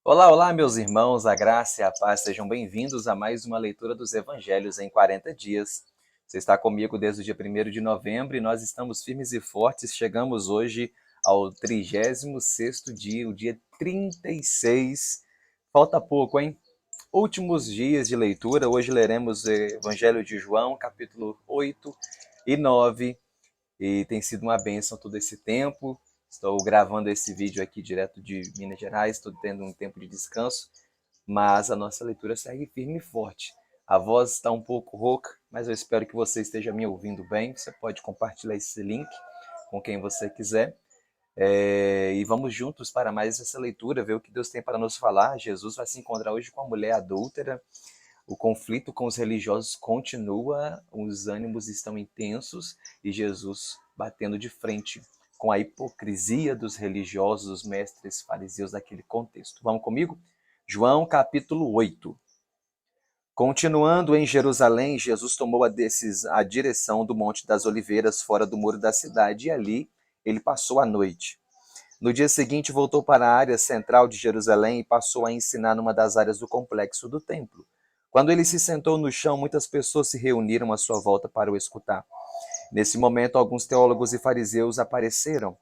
Olá, olá, meus irmãos, a graça e a paz, sejam bem-vindos a mais uma leitura dos Evangelhos em 40 dias. Você está comigo desde o dia 1º de novembro e nós estamos firmes e fortes. Chegamos hoje ao 36º dia, o dia 36. Falta pouco, hein? Últimos dias de leitura. Hoje leremos o Evangelho de João, capítulo 8 e 9. E tem sido uma bênção todo esse tempo. Estou gravando esse vídeo aqui direto de Minas Gerais, estou tendo um tempo de descanso, mas a nossa leitura segue firme e forte. A voz está um pouco rouca, mas eu espero que você esteja me ouvindo bem. Você pode compartilhar esse link com quem você quiser. E vamos juntos para mais essa leitura, ver o que Deus tem para nos falar. Jesus vai se encontrar hoje com a mulher adúltera. O conflito com os religiosos continua, os ânimos estão intensos e Jesus batendo de frente com a hipocrisia dos religiosos, dos mestres fariseus daquele contexto. Vamos comigo? João capítulo 8. Continuando em Jerusalém, Jesus tomou a direção do Monte das Oliveiras, fora do muro da cidade, e ali ele passou a noite. No dia seguinte, voltou para a área central de Jerusalém e passou a ensinar numa das áreas do complexo do templo. Quando ele se sentou no chão, muitas pessoas se reuniram à sua volta para o escutar. Nesse momento, alguns teólogos e fariseus apareceram.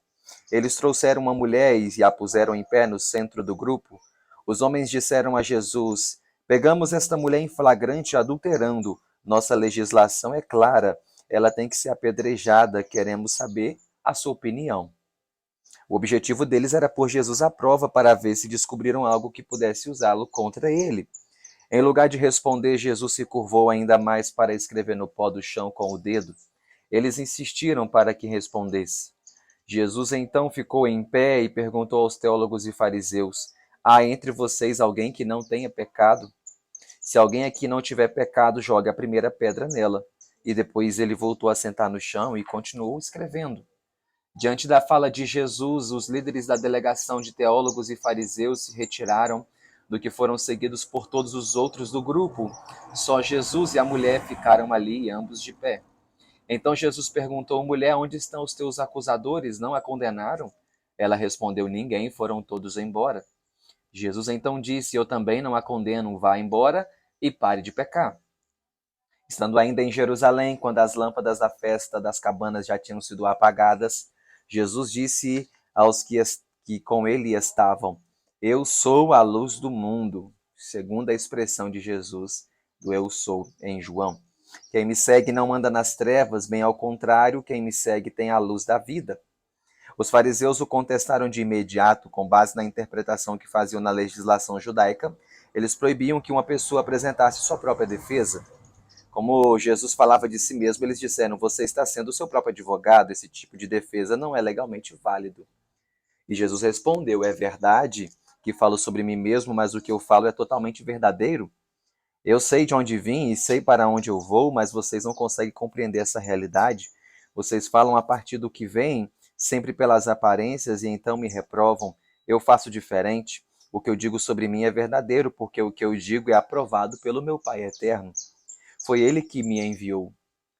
Eles trouxeram uma mulher e a puseram em pé no centro do grupo. Os homens disseram a Jesus: Pegamos esta mulher em flagrante adulterando. Nossa legislação é clara. Ela tem que ser apedrejada. Queremos saber a sua opinião. O objetivo deles era pôr Jesus à prova para ver se descobriram algo que pudesse usá-lo contra ele. Em lugar de responder, Jesus se curvou ainda mais para escrever no pó do chão com o dedo. Eles insistiram para que respondesse. Jesus então ficou em pé e perguntou aos teólogos e fariseus: Há entre vocês alguém que não tenha pecado? Se alguém aqui não tiver pecado, jogue a primeira pedra nela. E depois ele voltou a sentar no chão e continuou escrevendo. Diante da fala de Jesus, os líderes da delegação de teólogos e fariseus se retiraram, do que foram seguidos por todos os outros do grupo. Só Jesus e a mulher ficaram ali, ambos de pé. Então Jesus perguntou: Mulher, onde estão os teus acusadores? Não a condenaram? Ela respondeu: Ninguém, foram todos embora. Jesus então disse: Eu também não a condeno, vá embora e pare de pecar. Estando ainda em Jerusalém, quando as lâmpadas da festa das cabanas já tinham sido apagadas, Jesus disse aos que com ele estavam: Eu sou a luz do mundo, segundo a expressão de Jesus do Eu sou em João. Quem me segue não anda nas trevas, bem ao contrário, quem me segue tem a luz da vida. Os fariseus o contestaram de imediato, com base na interpretação que faziam na legislação judaica. Eles proibiam que uma pessoa apresentasse sua própria defesa. Como Jesus falava de si mesmo, eles disseram: Você está sendo o seu próprio advogado, esse tipo de defesa não é legalmente válido. E Jesus respondeu: É verdade que falo sobre mim mesmo, mas o que eu falo é totalmente verdadeiro? Eu sei de onde vim e sei para onde eu vou, mas vocês não conseguem compreender essa realidade. Vocês falam a partir do que veem, sempre pelas aparências, e então me reprovam. Eu faço diferente. O que eu digo sobre mim é verdadeiro, porque o que eu digo é aprovado pelo meu Pai eterno. Foi ele que me enviou.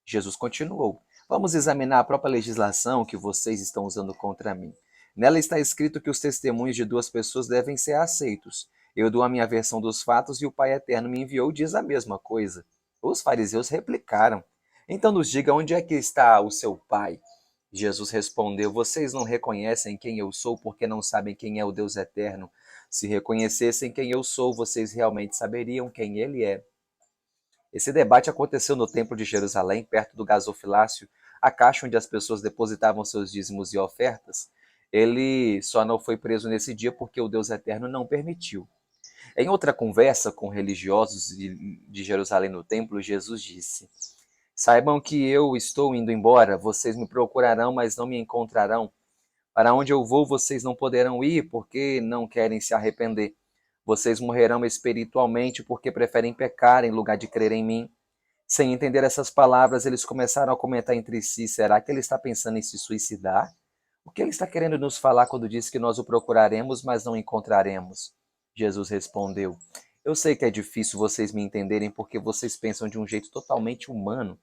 Jesus continuou: Vamos examinar a própria legislação que vocês estão usando contra mim. Nela está escrito que os testemunhos de duas pessoas devem ser aceitos. Eu dou a minha versão dos fatos e o Pai Eterno me enviou diz a mesma coisa. Os fariseus replicaram: Então nos diga onde é que está o seu Pai. Jesus respondeu: Vocês não reconhecem quem eu sou porque não sabem quem é o Deus Eterno. Se reconhecessem quem eu sou, vocês realmente saberiam quem ele é. Esse debate aconteceu no Templo de Jerusalém, perto do gasofilácio, a caixa onde as pessoas depositavam seus dízimos e ofertas. Ele só não foi preso nesse dia porque o Deus Eterno não permitiu. Em outra conversa com religiosos de Jerusalém no templo, Jesus disse: Saibam que eu estou indo embora, vocês me procurarão, mas não me encontrarão. Para onde eu vou, vocês não poderão ir, porque não querem se arrepender. Vocês morrerão espiritualmente porque preferem pecar em lugar de crer em mim. Sem entender essas palavras, eles começaram a comentar entre si: será que ele está pensando em se suicidar? O que ele está querendo nos falar quando diz que nós o procuraremos, mas não encontraremos? Jesus respondeu: Eu sei que é difícil vocês me entenderem porque vocês pensam de um jeito totalmente humano.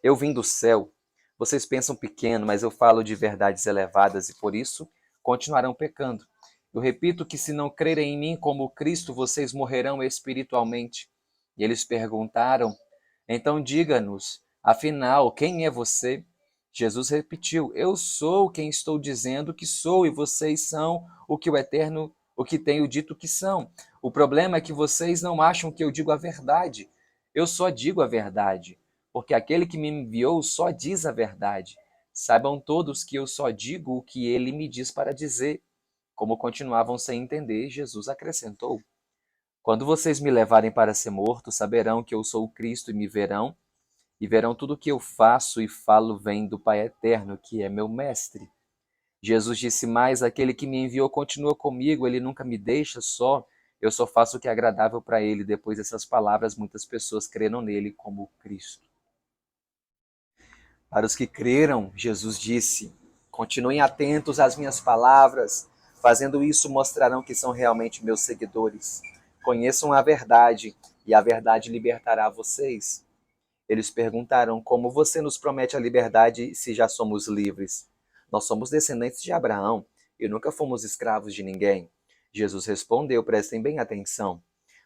Eu vim do céu. Vocês pensam pequeno, mas eu falo de verdades elevadas e por isso continuarão pecando. Eu repito que se não crerem em mim como Cristo, vocês morrerão espiritualmente. E eles perguntaram: então diga-nos, afinal, quem é você? Jesus repetiu: eu sou quem estou dizendo que sou, e vocês são o que o Eterno, o que tenho dito que são. O problema é que vocês não acham que eu digo a verdade. Eu só digo a verdade, porque aquele que me enviou só diz a verdade. Saibam todos que eu só digo o que ele me diz para dizer. Como continuavam sem entender, Jesus acrescentou: quando vocês me levarem para ser morto, saberão que eu sou o Cristo e verão tudo o que eu faço e falo vem do Pai eterno, que é meu mestre. Jesus disse mais: aquele que me enviou continua comigo, ele nunca me deixa só. Eu só faço o que é agradável para ele. Depois dessas palavras, muitas pessoas creram nele como Cristo. Para os que creram, Jesus disse: continuem atentos às minhas palavras. Fazendo isso, mostrarão que são realmente meus seguidores. Conheçam a verdade, e a verdade libertará vocês. Eles perguntaram: como você nos promete a liberdade se já somos livres? Nós somos descendentes de Abraão e nunca fomos escravos de ninguém. Jesus respondeu: prestem bem atenção.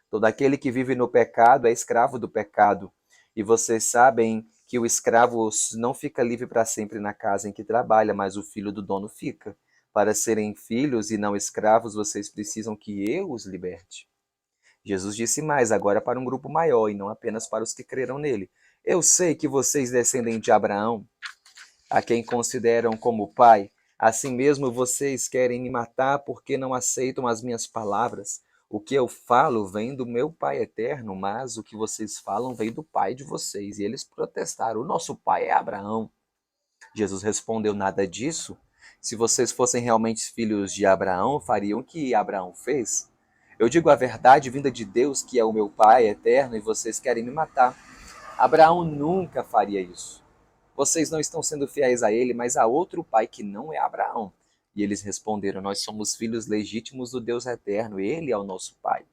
Todo aquele que vive no pecado é escravo do pecado. E vocês sabem que o escravo não fica livre para sempre na casa em que trabalha, mas o filho do dono fica. Para serem filhos e não escravos, vocês precisam que eu os liberte. Jesus disse mais, agora para um grupo maior e não apenas para os que creram nele. Eu sei que vocês descendem de Abraão, a quem consideram como pai. Assim mesmo vocês querem me matar porque não aceitam as minhas palavras. O que eu falo vem do meu Pai eterno, mas o que vocês falam vem do pai de vocês. E eles protestaram: o nosso pai é Abraão. Jesus respondeu: nada disso. Se vocês fossem realmente filhos de Abraão, fariam o que Abraão fez. Eu digo a verdade vinda de Deus, que é o meu Pai eterno, e vocês querem me matar. Abraão nunca faria isso. Vocês não estão sendo fiéis a ele, mas a outro pai que não é Abraão. E eles responderam: nós somos filhos legítimos do Deus eterno, ele é o nosso pai.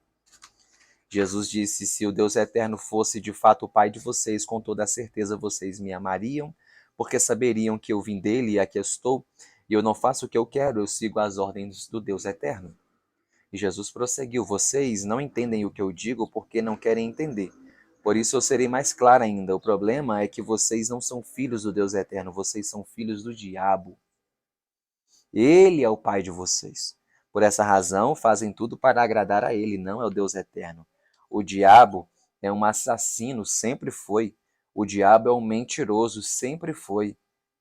Jesus disse: se o Deus eterno fosse de fato o pai de vocês, com toda a certeza vocês me amariam, porque saberiam que eu vim dele e aqui estou, e eu não faço o que eu quero, eu sigo as ordens do Deus eterno. E Jesus prosseguiu: vocês não entendem o que eu digo porque não querem entender. Por isso eu serei mais claro ainda. O problema é que vocês não são filhos do Deus eterno, vocês são filhos do diabo. Ele é o pai de vocês. Por essa razão, fazem tudo para agradar a ele, não é o Deus eterno. O diabo é um assassino, sempre foi. O diabo é um mentiroso, sempre foi.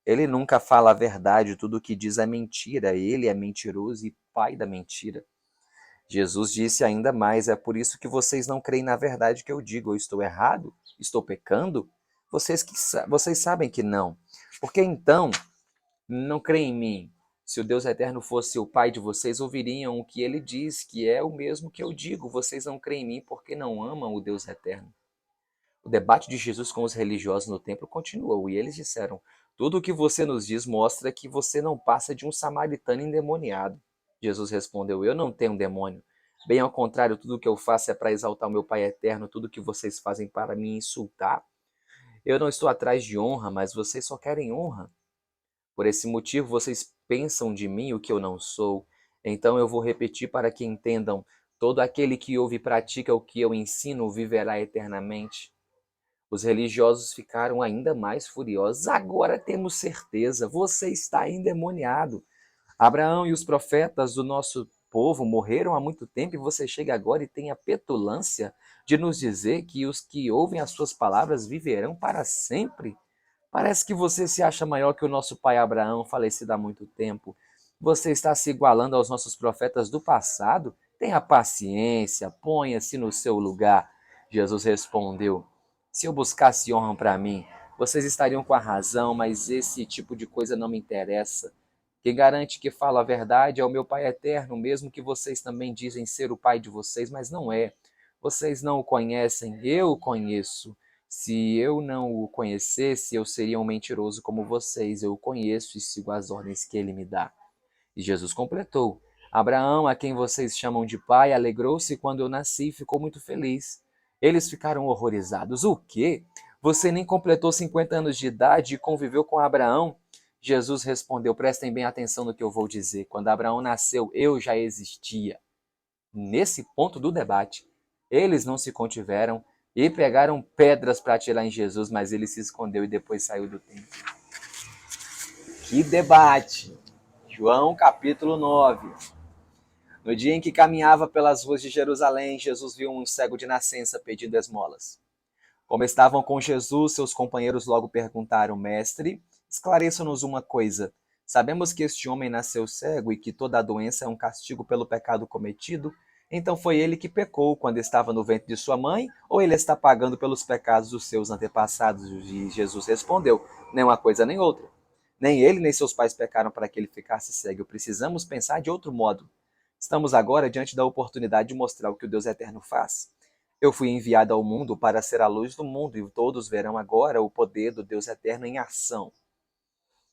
Ele nunca fala a verdade, tudo o que diz é mentira. Ele é mentiroso e pai da mentira. Jesus disse ainda mais: é por isso que vocês não creem na verdade que eu digo. Eu estou errado? Estou pecando? Vocês sabem que não. Porque então não creem em mim. Se o Deus eterno fosse o pai de vocês, ouviriam o que ele diz, que é o mesmo que eu digo. Vocês não creem em mim porque não amam o Deus eterno. O debate de Jesus com os religiosos no templo continuou e eles disseram: tudo o que você nos diz mostra que você não passa de um samaritano endemoniado. Jesus respondeu: eu não tenho um demônio. Bem ao contrário, tudo o que eu faço é para exaltar o meu Pai eterno, tudo o que vocês fazem para me insultar. Eu não estou atrás de honra, mas vocês só querem honra. Por esse motivo, vocês pensam de mim o que eu não sou. Então eu vou repetir para que entendam: todo aquele que ouve e pratica o que eu ensino viverá eternamente. Os religiosos ficaram ainda mais furiosos. Agora temos certeza, você está endemoniado. Abraão e os profetas do nosso povo morreram há muito tempo e você chega agora e tem a petulância de nos dizer que os que ouvem as suas palavras viverão para sempre. Parece que você se acha maior que o nosso pai Abraão, falecido há muito tempo. Você está se igualando aos nossos profetas do passado? Tenha paciência, ponha-se no seu lugar. Jesus respondeu: se eu buscasse honra para mim, vocês estariam com a razão, mas esse tipo de coisa não me interessa. Quem garante que falo a verdade é o meu Pai eterno, mesmo que vocês também dizem ser o pai de vocês, mas não é. Vocês não o conhecem, eu o conheço. Se eu não o conhecesse, eu seria um mentiroso como vocês. Eu o conheço e sigo as ordens que ele me dá. E Jesus completou: Abraão, a quem vocês chamam de pai, alegrou-se quando eu nasci e ficou muito feliz. Eles ficaram horrorizados. O quê? Você nem completou 50 anos de idade e conviveu com Abraão? Jesus respondeu, prestem bem atenção no que eu vou dizer. Quando Abraão nasceu, eu já existia. Nesse ponto do debate, eles não se contiveram e pegaram pedras para atirar em Jesus, mas ele se escondeu e depois saiu do templo. Que debate! João capítulo 9. No dia em que caminhava pelas ruas de Jerusalém, Jesus viu um cego de nascença pedindo esmolas. Como estavam com Jesus, seus companheiros logo perguntaram, Mestre, esclareça-nos uma coisa. Sabemos que este homem nasceu cego e que toda a doença é um castigo pelo pecado cometido. Então foi ele que pecou quando estava no ventre de sua mãe, ou ele está pagando pelos pecados dos seus antepassados? E Jesus respondeu, nem uma coisa nem outra. Nem ele nem seus pais pecaram para que ele ficasse cego. Precisamos pensar de outro modo. Estamos agora diante da oportunidade de mostrar o que o Deus eterno faz. Eu fui enviado ao mundo para ser a luz do mundo, e todos verão agora o poder do Deus eterno em ação.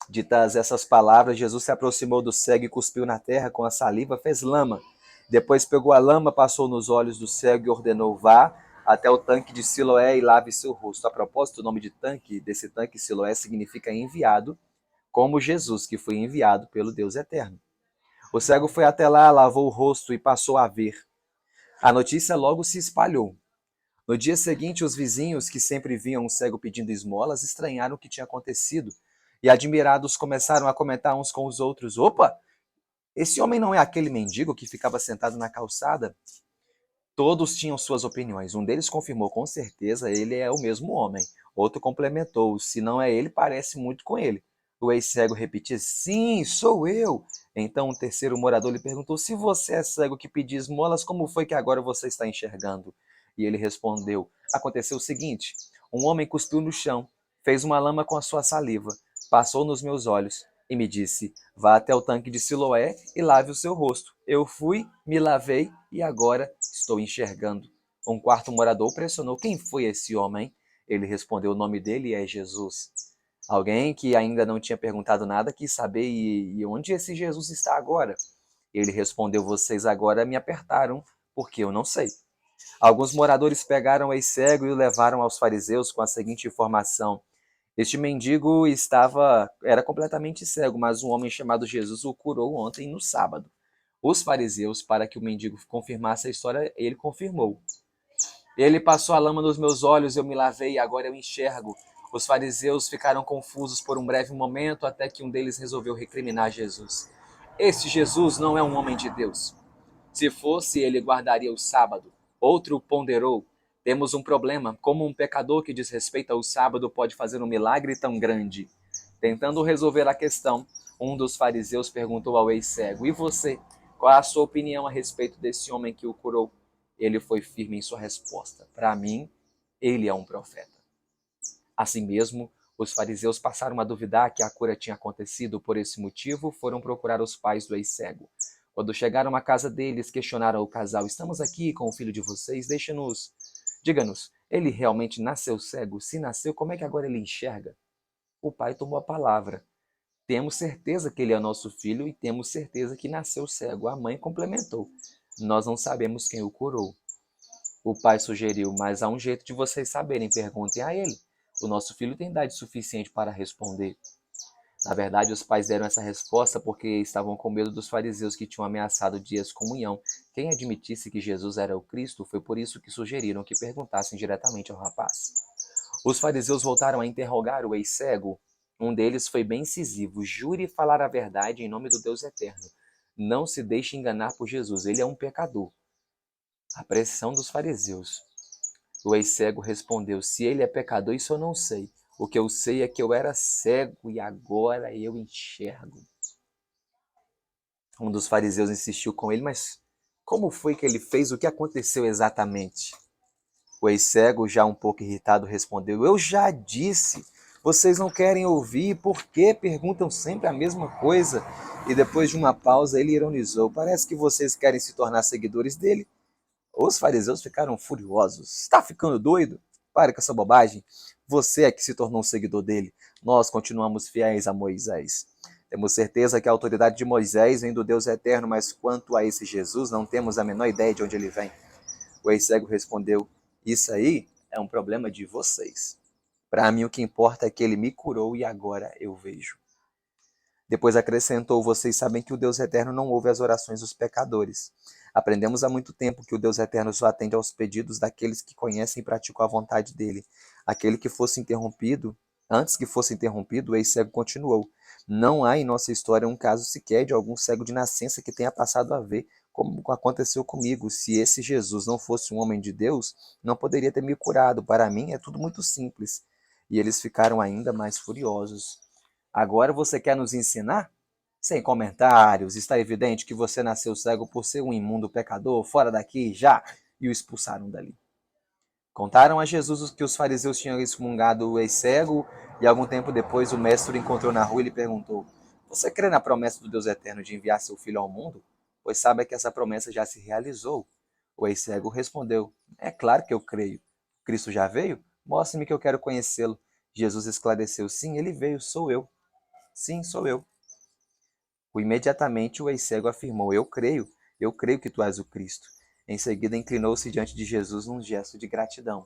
Ditas essas palavras, Jesus se aproximou do cego e cuspiu na terra com a saliva, fez lama. Depois pegou a lama, passou nos olhos do cego e ordenou, vá até o tanque de Siloé e lave seu rosto. A propósito, o nome desse tanque Siloé significa enviado, como Jesus, que foi enviado pelo Deus eterno. O cego foi até lá, lavou o rosto e passou a ver. A notícia logo se espalhou. No dia seguinte, os vizinhos, que sempre viam um cego pedindo esmolas, estranharam o que tinha acontecido e, admirados, começaram a comentar uns com os outros: Opa, esse homem não é aquele mendigo que ficava sentado na calçada? Todos tinham suas opiniões. Um deles confirmou, com certeza, ele é o mesmo homem. Outro complementou, se não é ele, parece muito com ele. O ex-cego repetia, sim, sou eu. Então um terceiro morador lhe perguntou, se você é cego que pedia esmolas, como foi que agora você está enxergando? E ele respondeu, aconteceu o seguinte, um homem cuspiu no chão, fez uma lama com a sua saliva, passou nos meus olhos e me disse, vá até o tanque de Siloé e lave o seu rosto. Eu fui, me lavei e agora estou enxergando. Um quarto morador pressionou, quem foi esse homem? Ele respondeu, o nome dele é Jesus. Alguém que ainda não tinha perguntado nada quis saber, e onde esse Jesus está agora? Ele respondeu, vocês agora me apertaram, porque eu não sei. Alguns moradores pegaram o ex-cego e o levaram aos fariseus com a seguinte informação, este mendigo era completamente cego, mas um homem chamado Jesus o curou ontem no sábado. Os fariseus, para que o mendigo confirmasse a história, ele confirmou. Ele passou a lama nos meus olhos, eu me lavei e agora eu enxergo. Os fariseus ficaram confusos por um breve momento, até que um deles resolveu recriminar Jesus. Este Jesus não é um homem de Deus. Se fosse, ele guardaria o sábado. Outro ponderou, temos um problema. Como um pecador que desrespeita o sábado pode fazer um milagre tão grande? Tentando resolver a questão, um dos fariseus perguntou ao ex-cego, e você, qual é a sua opinião a respeito desse homem que o curou? Ele foi firme em sua resposta. Para mim, ele é um profeta. Assim mesmo, os fariseus passaram a duvidar que a cura tinha acontecido. Por esse motivo, foram procurar os pais do ex-cego. Quando chegaram à casa deles, questionaram o casal: estamos aqui com o filho de vocês, diga-nos, ele realmente nasceu cego? Se nasceu, como é que agora ele enxerga? O pai tomou a palavra. Temos certeza que ele é nosso filho e temos certeza que nasceu cego. A mãe complementou. Nós não sabemos quem o curou. O pai sugeriu, mas há um jeito de vocês saberem, perguntem a ele. O nosso filho tem idade suficiente para responder. Na verdade, os pais deram essa resposta porque estavam com medo dos fariseus que tinham ameaçado de excomunhão. Quem admitisse que Jesus era o Cristo, foi por isso que sugeriram que perguntassem diretamente ao rapaz. Os fariseus voltaram a interrogar o ex-cego. Um deles foi bem incisivo. Jure falar a verdade em nome do Deus eterno. Não se deixe enganar por Jesus, ele é um pecador. A pressão dos fariseus. O ex-cego respondeu, se ele é pecador, isso eu não sei. O que eu sei é que eu era cego e agora eu enxergo. Um dos fariseus insistiu com ele, mas como foi que ele fez? O que aconteceu exatamente? O ex-cego, já um pouco irritado, respondeu, eu já disse, vocês não querem ouvir, por que perguntam sempre a mesma coisa? E depois de uma pausa, ele ironizou, parece que vocês querem se tornar seguidores dele. Os fariseus ficaram furiosos. Está ficando doido? Pare com essa bobagem. Você é que se tornou um seguidor dele. Nós continuamos fiéis a Moisés. Temos certeza que a autoridade de Moisés vem do Deus eterno, mas quanto a esse Jesus, não temos a menor ideia de onde ele vem. O ex-cego respondeu, isso aí é um problema de vocês. Para mim, o que importa é que ele me curou e agora eu vejo. Depois acrescentou: vocês sabem que o Deus eterno não ouve as orações dos pecadores. Aprendemos há muito tempo que o Deus eterno só atende aos pedidos daqueles que conhecem e praticam a vontade dele. Aquele que fosse interrompido, antes que fosse interrompido, o ex-cego continuou: não há em nossa história um caso sequer de algum cego de nascença que tenha passado a ver, como aconteceu comigo. Se esse Jesus não fosse um homem de Deus, não poderia ter me curado. Para mim é tudo muito simples. E eles ficaram ainda mais furiosos. Agora você quer nos ensinar? Sem comentários, está evidente que você nasceu cego por ser um imundo pecador, fora daqui, já! E o expulsaram dali. Contaram a Jesus que os fariseus tinham excomungado o ex-cego, e algum tempo depois o mestre o encontrou na rua e lhe perguntou: você crê na promessa do Deus eterno de enviar seu filho ao mundo? Pois sabe que essa promessa já se realizou. O ex-cego respondeu: é claro que eu creio. Cristo já veio? Mostre-me que eu quero conhecê-lo. Jesus esclareceu: sim, ele veio, sou eu. Sim, sou eu. Imediatamente o ex-cego afirmou: eu creio que tu és o Cristo. Em seguida inclinou-se diante de Jesus num gesto de gratidão.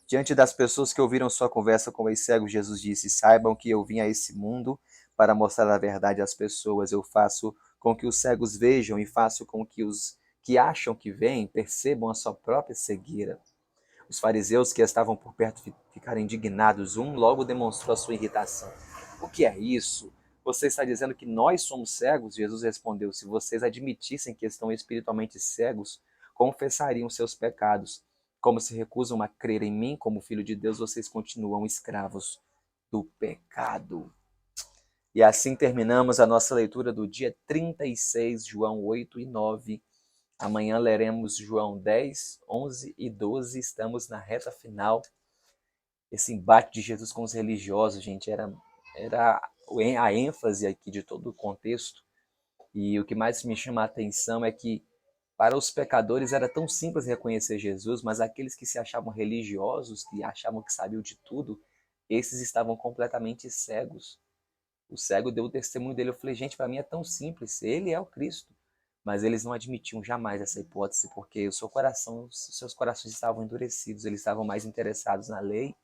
Diante das pessoas que ouviram sua conversa com o ex-cego, Jesus disse: saibam que eu vim a esse mundo para mostrar a verdade às pessoas. Eu faço com que os cegos vejam e faço com que os que acham que veem percebam a sua própria cegueira. Os fariseus que estavam por perto ficaram indignados. Um logo demonstrou a sua irritação. O que é isso? Você está dizendo que nós somos cegos? Jesus respondeu: se vocês admitissem que estão espiritualmente cegos, confessariam seus pecados. Como se recusam a crer em mim como filho de Deus, vocês continuam escravos do pecado. E assim terminamos a nossa leitura do dia 36, João 8 e 9. Amanhã leremos João 10, 11 e 12. Estamos na reta final. Esse embate de Jesus com os religiosos, gente, era a ênfase aqui de todo o contexto. E o que mais me chama a atenção é que para os pecadores era tão simples reconhecer Jesus, mas aqueles que se achavam religiosos, que achavam que sabiam de tudo, esses estavam completamente cegos. O cego deu o testemunho dele. Eu falei, gente, para mim é tão simples, ele é o Cristo. Mas eles não admitiam jamais essa hipótese, porque seus corações estavam endurecidos, eles estavam mais interessados na lei,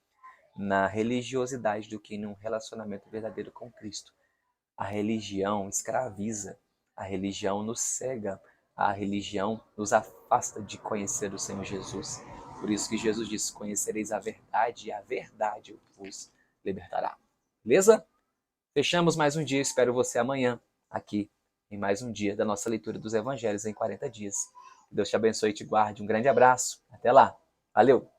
na religiosidade, do que num relacionamento verdadeiro com Cristo. A religião escraviza, a religião nos cega, a religião nos afasta de conhecer o Senhor Jesus. Por isso que Jesus disse: conhecereis a verdade e a verdade vos libertará. Beleza? Fechamos mais um dia, espero você amanhã, aqui, em mais um dia da nossa leitura dos Evangelhos em 40 dias. Que Deus te abençoe e te guarde. Um grande abraço. Até lá. Valeu!